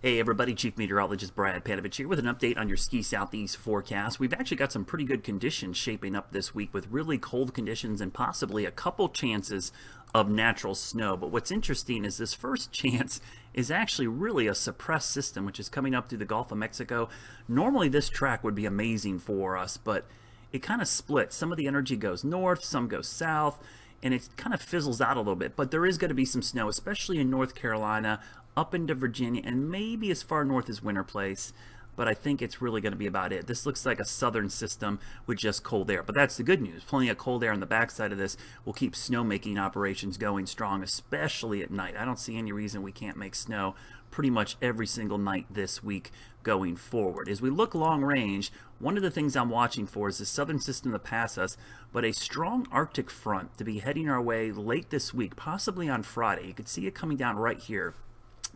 Hey everybody, Chief Meteorologist Brad Panovich here with an update on your Ski Southeast forecast. We've actually got some pretty good conditions shaping up this week with really cold conditions and possibly a couple chances of natural snow. But what's interesting is this first chance is actually really a suppressed system which is coming up through the Gulf of Mexico. Normally this track would be amazing for us, but it kind of splits. Some of the energy goes north, some goes south, and it kind of fizzles out a little bit. But there is going to be some snow, especially in North Carolina, up into Virginia, and maybe as far north as Winter Place. But I think it's really going to be about it. This looks like a southern system with just cold air. But that's the good news. Plenty of cold air on the backside of this will keep snowmaking operations going strong, especially at night. I don't see any reason we can't make snow pretty much every single night this week going forward. As we look long range, one of the things I'm watching for is the southern system to pass us, but a strong Arctic front to be heading our way late this week, possibly on Friday. You could see it coming down right here.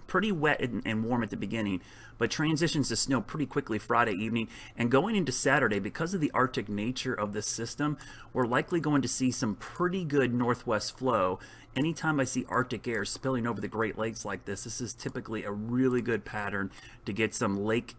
Pretty wet and warm at the beginning, but transitions to snow pretty quickly Friday evening. And going into Saturday, because of the Arctic nature of this system, we're likely going to see some pretty good northwest flow. Anytime I see Arctic air spilling over the Great Lakes like this is typically a really good pattern to get some lake,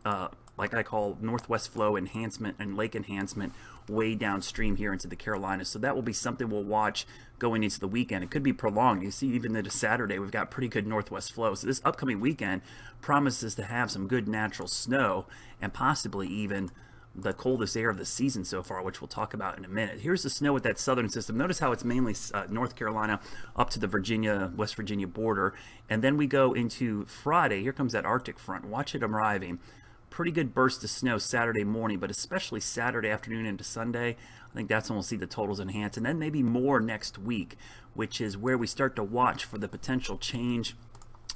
like I call northwest flow enhancement and lake enhancement way downstream here into the Carolinas. So that will be something we'll watch going into the weekend. It could be prolonged. You see, even into Saturday, we've got pretty good northwest flow. So this upcoming weekend promises to have some good natural snow and possibly even the coldest air of the season so far, which we'll talk about in a minute. Here's the snow with that southern system. Notice how it's mainly North Carolina up to the West Virginia border. And then we go into Friday. Here comes that Arctic front. Watch it arriving. Pretty good burst of snow Saturday morning, but especially Saturday afternoon into Sunday. I think that's when we'll see the totals enhance, and then maybe more next week, which is where we start to watch for the potential change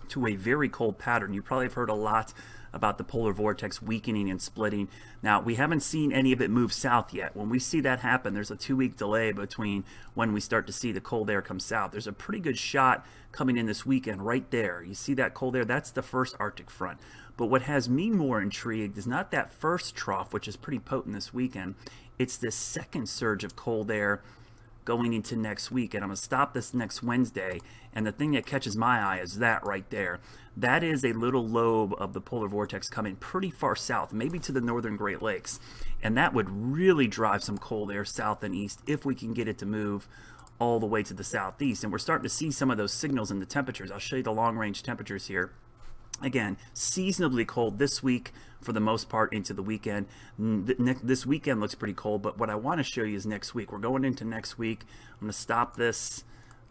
to a very cold pattern. You probably have heard a lot about the polar vortex weakening and splitting. Now, we haven't seen any of it move south yet. When we see that happen, there's a 2-week delay between when we start to see the cold air come south. There's a pretty good shot coming in this weekend right there. You see that cold air? That's the first Arctic front. But what has me more intrigued is not that first trough, which is pretty potent this weekend. It's this second surge of cold air going into next week, and I'm going to stop this next Wednesday, and the thing that catches my eye is that right there. That is a little lobe of the polar vortex coming pretty far south, maybe to the northern Great Lakes, and that would really drive some cold air south and east if we can get it to move all the way to the southeast. And we're starting to see some of those signals in the temperatures. I'll show you the long-range temperatures here. Again, seasonably cold this week for the most part into the weekend. This weekend looks pretty cold, but what I want to show you is next week. We're going into next week. I'm going to stop this.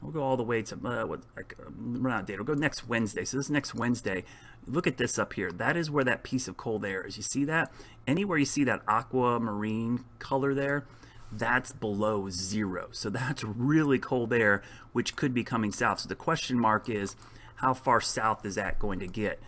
We'll go all the way to, run out of date. We'll go next Wednesday. So this next Wednesday, look at this up here. That is where that piece of cold air is. You see that? Anywhere you see that aquamarine color there, that's below zero. So that's really cold air, which could be coming south. So the question mark is, how far south is that going to get?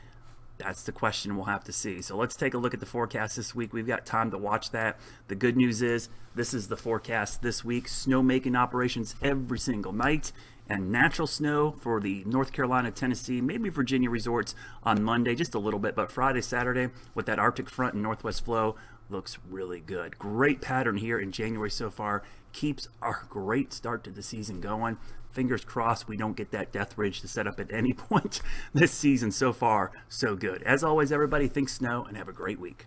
That's the question we'll have to see. So let's take a look at the forecast this week. We've got time to watch that. The good news is this is the forecast this week. Snowmaking operations every single night, and natural snow for the North Carolina, Tennessee, maybe Virginia resorts on Monday, just a little bit. But Friday, Saturday, with that Arctic front and northwest flow, looks really good. Great pattern here in January so far. Keeps our great start to the season going. Fingers crossed we don't get that death ridge to set up at any point this season. So far, so good. As always, everybody, think snow and have a great week.